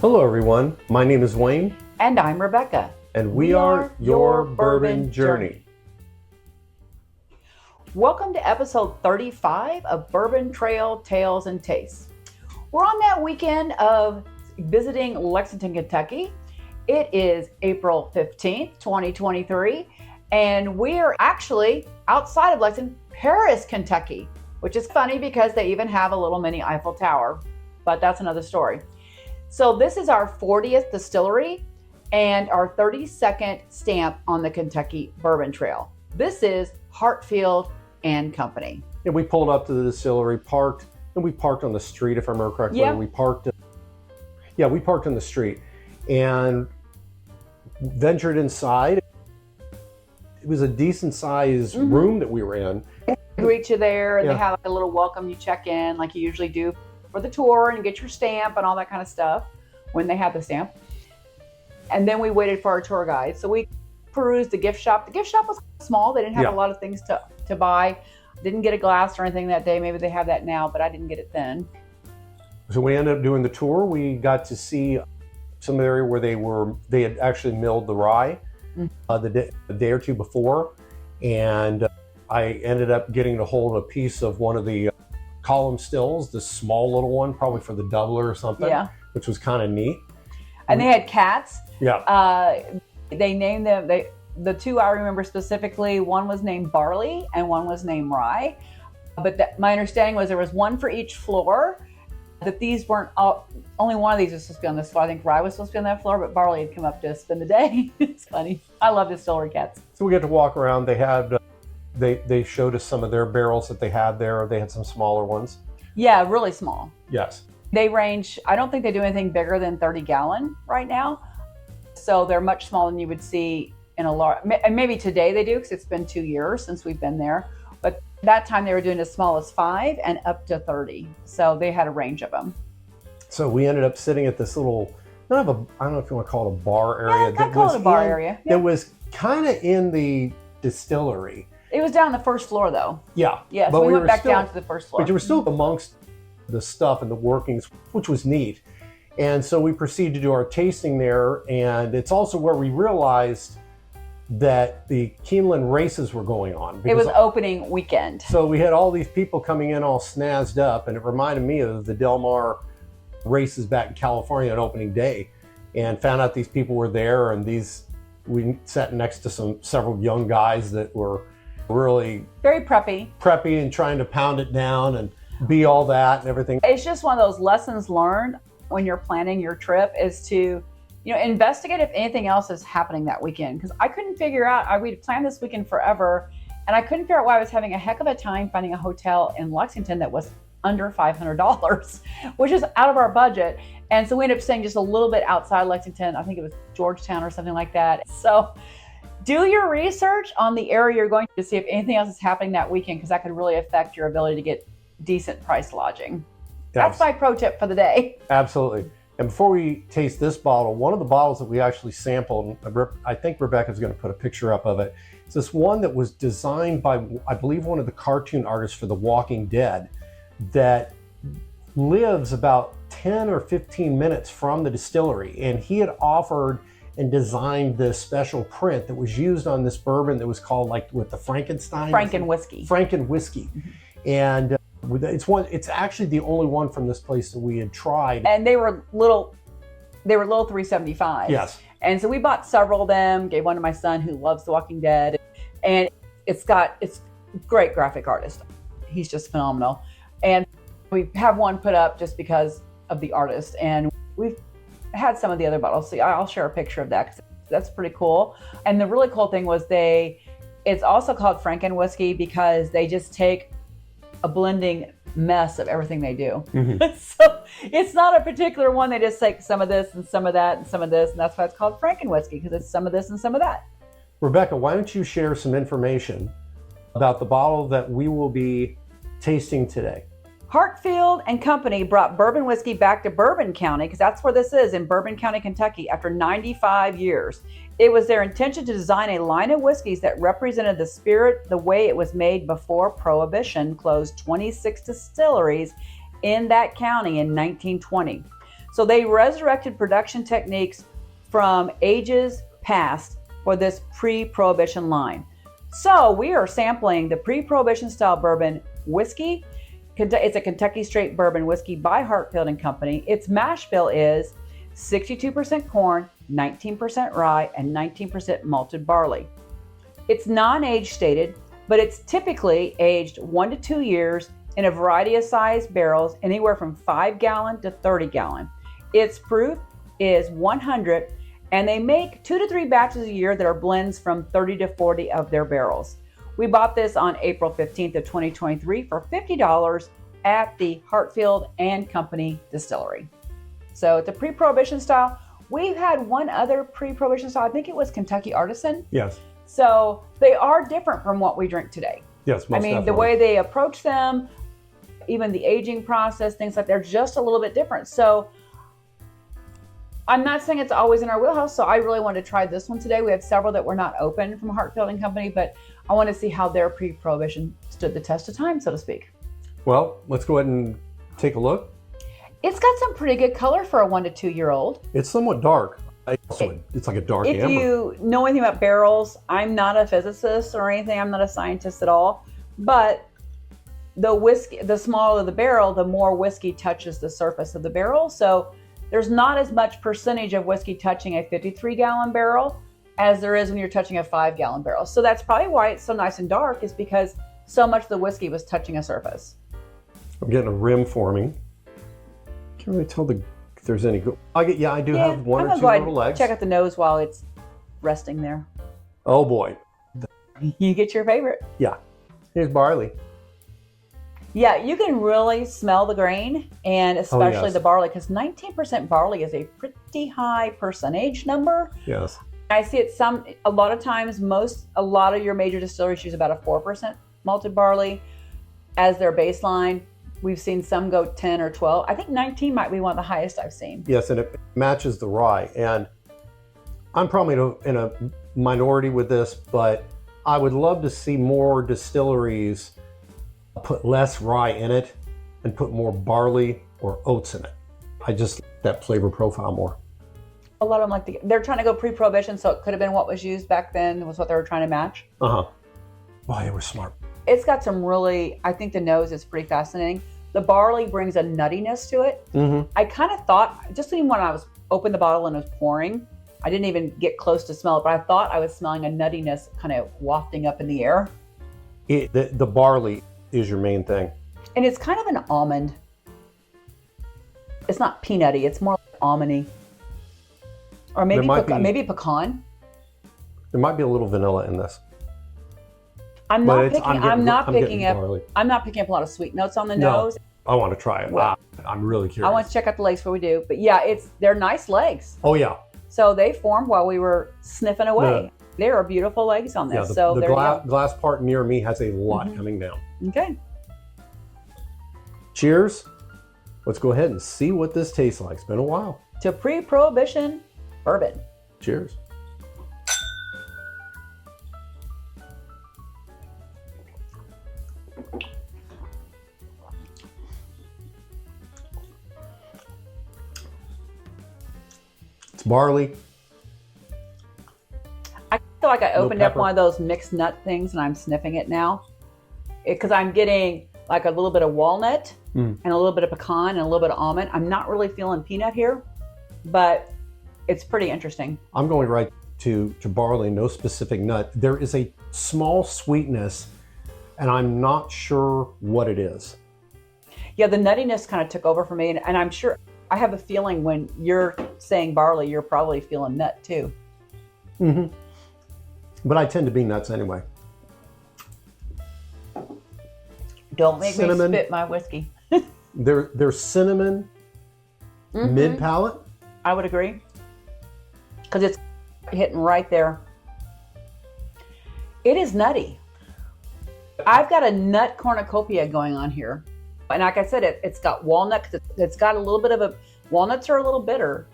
Hello everyone, my name is Wayne. And I'm Rebecca. And we are your Bourbon Journey. Welcome to episode 35 of Bourbon Trail Tales and Tastes. We're on that weekend of visiting Lexington, Kentucky. It is April 15th, 2023, and we are actually outside of Lexington, Paris, Kentucky, which is funny because they even have a little mini Eiffel Tower, but that's another story. So this is our 40th distillery and our 32nd stamp on the Kentucky Bourbon Trail. This is Hartfield Company. And we pulled up to the distillery, parked, and we parked on the street, if I remember correctly. Yeah. We parked on the street and ventured inside. It was a decent sized room that we were in. They greet you there, and Yeah. they have like a little welcome. You check in like you usually do for the tour and get your stamp and all that kind of stuff when they have the stamp. And then we waited for our tour guide. So we perused the gift shop. The gift shop was small. They didn't have a lot of things to buy. Didn't get a glass or anything that day. Maybe they have that now, but I didn't get it then. So we ended up doing the tour. We got to see some of the area where they had actually milled the rye the day or two before. And I ended up getting to hold a piece of one of the column stills, the small little one, probably for the doubler or something, which was kind of neat. And they had cats. Yeah. They named them, the two I remember specifically, one was named Barley and one was named Rye. But my understanding was there was one for each floor, that these weren't only one of these was supposed to be on this floor. I think Rye was supposed to be on that floor, but Barley had come up to spend the day. It's funny. I love distillery cats. So we got to walk around. They had, they showed us some of their barrels that they had there. They had some smaller ones. Yeah, really small. Yes. They range, I don't think they do anything bigger than 30 gallon right now. So they're much smaller than you would see in a large, and maybe today they do because it's been 2 years since we've been there. But that time they were doing as small as 5 and up to 30. So they had a range of them. So we ended up sitting at this little, I don't know if you want to call it a bar area. Yeah, I call it a bar area. It was kind of in the distillery. It was down the first floor though. Yeah. Yeah, so we went back down to the first floor. But you were still amongst the stuff and the workings, which was neat. And so we proceeded to do our tasting there. And it's also where we realized that the Keeneland races were going on. It was opening weekend. So we had all these people coming in all snazzed up, and it reminded me of the Del Mar races back in California on opening day, and found out these people were there, and we sat next to several young guys that were really very preppy and trying to pound it down and be all that and everything. It's just one of those lessons learned when you're planning your trip is to investigate if anything else is happening that weekend. Because I couldn't figure out, we'd planned this weekend forever, and I couldn't figure out why I was having a heck of a time finding a hotel in Lexington that was under $500, which is out of our budget. And so we ended up staying just a little bit outside Lexington. I think it was Georgetown or something like that. So do your research on the area you're going to see if anything else is happening that weekend, because that could really affect your ability to get decent price lodging. That's my pro tip for the day. Absolutely. And before we taste this bottle, one of the bottles that we actually sampled, I think Rebecca's going to put a picture up of it. It's this one that was designed by, I believe, one of the cartoon artists for The Walking Dead, that lives about 10 or 15 minutes from the distillery. And he had offered and designed this special print that was used on this bourbon that was called, like, with the Frankenstein? Franken whiskey. Franken whiskey. And it's actually the only one from this place that we had tried. And they were little 375s. Yes. And so we bought several of them, gave one to my son who loves The Walking Dead. And it's great graphic artist. He's just phenomenal. And we have one put up just because of the artist. And we've had some of the other bottles. So I'll share a picture of that because that's pretty cool. And the really cool thing was it's also called Franken whiskey because they just take a blending mess of everything they do. So it's not a particular one. They just take some of this and some of that and some of this. And that's why it's called Franken whiskey, because it's some of this and some of that. Rebecca, why don't you share some information about the bottle that we will be tasting today? Hartfield Company brought bourbon whiskey back to Bourbon County, because that's where this is, in Bourbon County, Kentucky, after 95 years. It was their intention to design a line of whiskeys that represented the spirit the way it was made before Prohibition closed 26 distilleries in that county in 1920. So they resurrected production techniques from ages past for this pre-prohibition line. So we are sampling the Pre-Prohibition Style Bourbon Whiskey. It's a Kentucky straight bourbon whiskey by Hartfield Company. Its mash bill is 62% corn, 19% rye, and 19% malted barley. It's non-age stated, but it's typically aged 1 to 2 years in a variety of size barrels, anywhere from 5 gallon to 30 gallon. Its proof is 100, and they make 2 to 3 batches a year that are blends from 30 to 40 of their barrels. We bought this on April 15th of 2023 for $50 at the Hartfield and Company Distillery. So it's a pre-prohibition style. We've had one other pre-prohibition style. I think it was Kentucky Artisan. Yes. So they are different from what we drink today. Yes, most definitely. The way they approach them, even the aging process, things like that, they're just a little bit different. So I'm not saying it's always in our wheelhouse, so I really wanted to try this one today. We have several that were not open from Hartfield Company, but I want to see how their pre-prohibition stood the test of time, so to speak. Well, let's go ahead and take a look. It's got some pretty good color for a 1 to 2 year old. It's somewhat dark. It's like a dark amber. If you know anything about barrels, I'm not a physicist or anything. I'm not a scientist at all. But the whiskey, the smaller the barrel, the more whiskey touches the surface of the barrel. So there's not as much percentage of whiskey touching a 53-gallon barrel as there is when you're touching a 5-gallon barrel. So that's probably why it's so nice and dark, is because so much of the whiskey was touching a surface. I'm getting a rim forming. Can't really tell if there's any good. I do have one or two little legs. Check out the nose while it's resting there. Oh boy. You get your favorite. Yeah. Here's barley. Yeah, you can really smell the grain, and especially the barley, because 19% barley is a pretty high percentage number. Yes. I see it a lot of times, a lot of your major distilleries use about a 4% malted barley as their baseline. We've seen some go 10 or 12. I think 19 might be one of the highest I've seen. Yes, and it matches the rye. And I'm probably in a minority with this, but I would love to see more distilleries put less rye in it and put more barley or oats in it. I just like that flavor profile more. A lot of them they're trying to go pre-prohibition, so it could have been what was used back then was what they were trying to match. Boy, they were smart. It's got some I think the nose is pretty fascinating. The barley brings a nuttiness to it. Mm-hmm. I kind of thought, just even when I was opened the bottle and it was pouring, I didn't even get close to smell it, but I thought I was smelling a nuttiness kind of wafting up in the air. The barley is your main thing. And it's kind of an almond. It's not peanutty, it's more like almondy. Or maybe pecan. There might be a little vanilla in this. I'm not picking up a lot of sweet notes on the nose. I want to try it. Well, I'm really curious. I want to check out the legs before we do. But yeah, they're nice legs. Oh yeah. So they formed while we were sniffing away. There are beautiful legs on this. Yeah, the glass part near me has a lot coming down. Okay. Cheers. Let's go ahead and see what this tastes like. It's been a while. To pre-prohibition bourbon. Cheers. It's barley. I feel like I opened up one of those mixed nut things and I'm sniffing it now. Because I'm getting like a little bit of walnut and a little bit of pecan and a little bit of almond. I'm not really feeling peanut here, but it's pretty interesting. I'm going right to barley, no specific nut. There is a small sweetness and I'm not sure what it is. Yeah, the nuttiness kind of took over for me, and I'm sure, I have a feeling when you're saying barley, you're probably feeling nut too. Mm-hmm. But I tend to be nuts anyway. Don't make me spit my whiskey. There's cinnamon, mid-palate. I would agree. Because it's hitting right there. It is nutty. I've got a nut cornucopia going on here. And like I said, it's got walnut, because it's got a little bit of walnuts are a little bitter.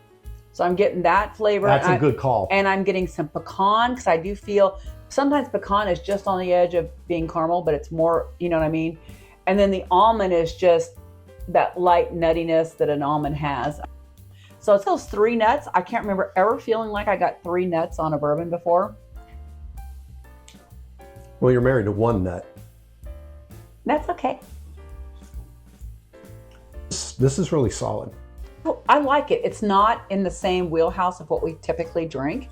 So I'm getting that flavor. That's a good call. And I'm getting some pecan, because I do feel sometimes pecan is just on the edge of being caramel, but it's more, you know what I mean? And then the almond is just that light nuttiness that an almond has. So it's those 3 nuts. I can't remember ever feeling like I got 3 nuts on a bourbon before. Well, you're married to 1 nut. That's okay. This is really solid. I like it. It's not in the same wheelhouse of what we typically drink.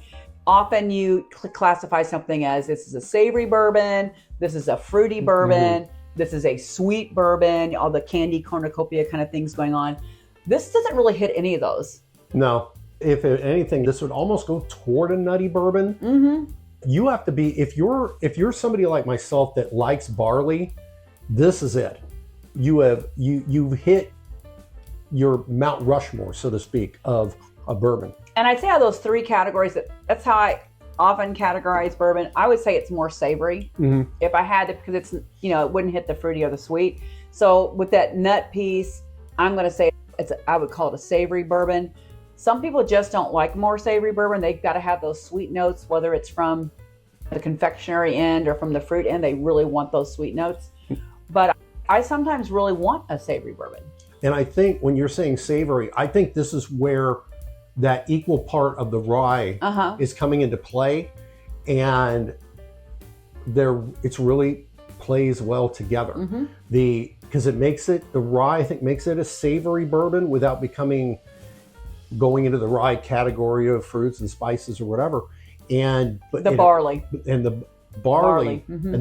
Often you classify something as this is a savory bourbon, this is a fruity bourbon, this is a sweet bourbon, all the candy cornucopia kind of things going on. This doesn't really hit any of those. No. If anything, this would almost go toward a nutty bourbon. You have to be, if you're somebody like myself that likes barley, this is it. You've hit your Mount Rushmore, so to speak, of a bourbon. And I'd say out of those 3 categories, that's how I often categorize bourbon. I would say it's more savory. If I had to, because it's, it wouldn't hit the fruity or the sweet. So with that nut piece, I'm going to say I would call it a savory bourbon. Some people just don't like more savory bourbon. They've got to have those sweet notes, whether it's from the confectionery end or from the fruit end. They really want those sweet notes. But I sometimes really want a savory bourbon. And I think when you're saying savory, I think this is where that equal part of the rye is coming into play, and it's really plays well together. Because it makes it, the rye I think makes it a savory bourbon without going into the rye category of fruits and spices or whatever. And the barley and the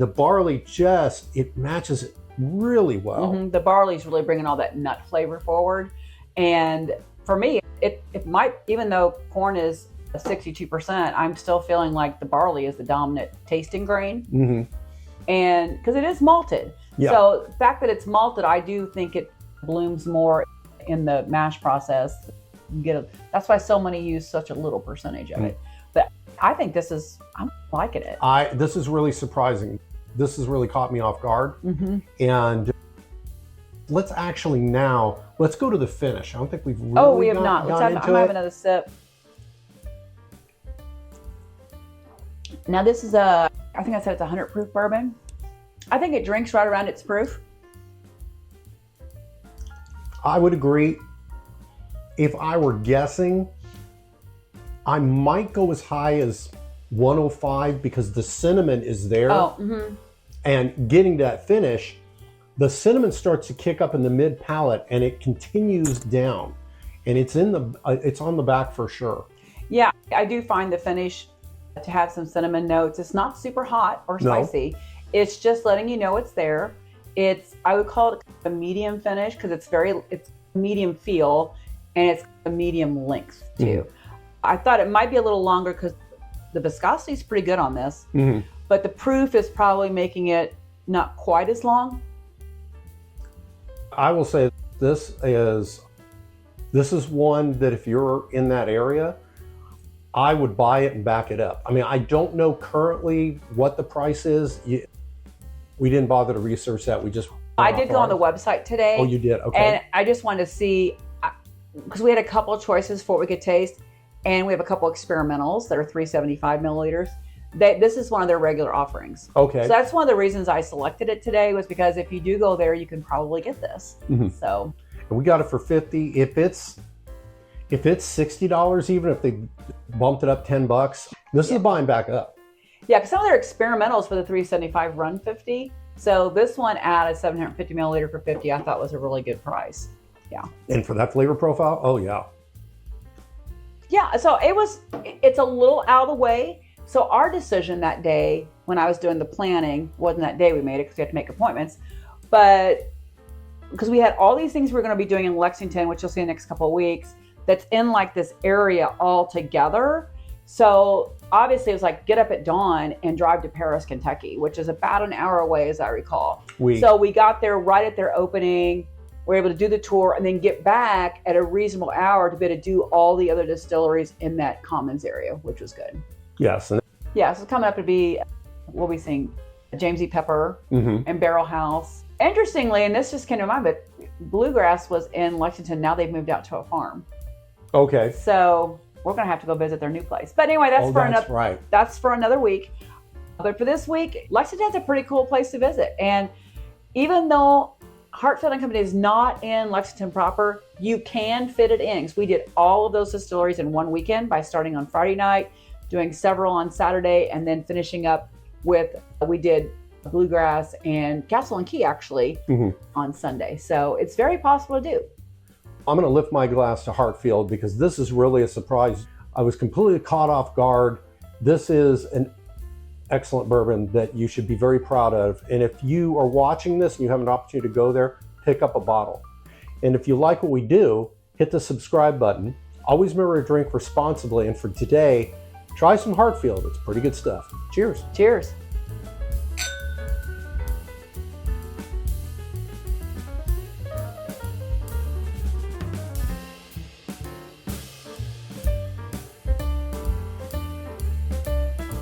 barley just, it matches it really well. The barley's really bringing all that nut flavor forward. And for me, it might, even though corn is 62%, I'm still feeling like the barley is the dominant tasting grain. And because it is malted. So the fact that it's malted, I do think it blooms more in the mash process. That's why so many use such a little percentage of it. But I think I'm liking it. This is really surprising. This has really caught me off guard. And let's go to the finish. I don't think we've really we have not. I'm have another sip. Now this is I think I said it's a 100 proof bourbon. I think it drinks right around its proof. I would agree. If I were guessing, I might go as high as 105 because the cinnamon is there. And getting to that finish, the cinnamon starts to kick up in the mid palate and it continues down, and it's on the back for sure. Yeah, I do find the finish to have some cinnamon notes. It's not super hot or spicy. It's just letting you know it's there. I would call it a medium finish because it's medium feel and it's a medium length too. I thought it might be a little longer because the viscosity is pretty good on this, but the proof is probably making it not quite as long. I will say this is one that if you're in that area, I would buy it and back it up. I mean, I don't know currently what the price is. We didn't bother to research that. I did go on the website today. Oh, you did? Okay. And I just wanted to see, because we had a couple of choices for what we could taste, and we have a couple experimentals that are 375 milliliters. This is one of their regular offerings. Okay. So that's one of the reasons I selected it today, was because if you do go there, you can probably get this. So. And we got it for $50. If it's $60, even if they bumped it up $10, this is buying back up. Yeah, because some of their experimentals for the 375 run $50. So this one at a 750 milliliter for $50, I thought was a really good price. Yeah. And for that flavor profile, oh yeah. Yeah, so it's a little out of the way. So our decision that day when I was doing the planning, wasn't that day we made it because we had to make appointments, but because we had all these things we were going to be doing in Lexington, which you'll see in the next couple of weeks, that's in like this area all together. So obviously it was like get up at dawn and drive to Paris, Kentucky, which is about an hour away as I recall. So we got there right at their opening. We were able to do the tour and then get back at a reasonable hour to be able to do all the other distilleries in that commons area, which was good. Yes. Yeah, so coming up to be, we'll be seeing James E. Pepper and Barrel House. Interestingly, and this just came to mind, but Bluegrass was in Lexington. Now they've moved out to a farm. Okay. So we're going to have to go visit their new place. But anyway, that's for another week. But for this week, Lexington's a pretty cool place to visit. And even though Hartfield and Company is not in Lexington proper. You can fit it in because we did all of those distilleries in one weekend by starting on Friday night, doing several on Saturday, and then finishing up with, we did Bluegrass and Castle and Key actually on Sunday. So it's very possible to do. I'm going to lift my glass to Hartfield because this is really a surprise. I was completely caught off guard. This is an excellent bourbon that you should be very proud of. And if you are watching this and you have an opportunity to go there, pick up a bottle. And if you like what we do, hit the subscribe button. Always remember to drink responsibly. And for today, try some Hartfield. It's pretty good stuff. Cheers. Cheers.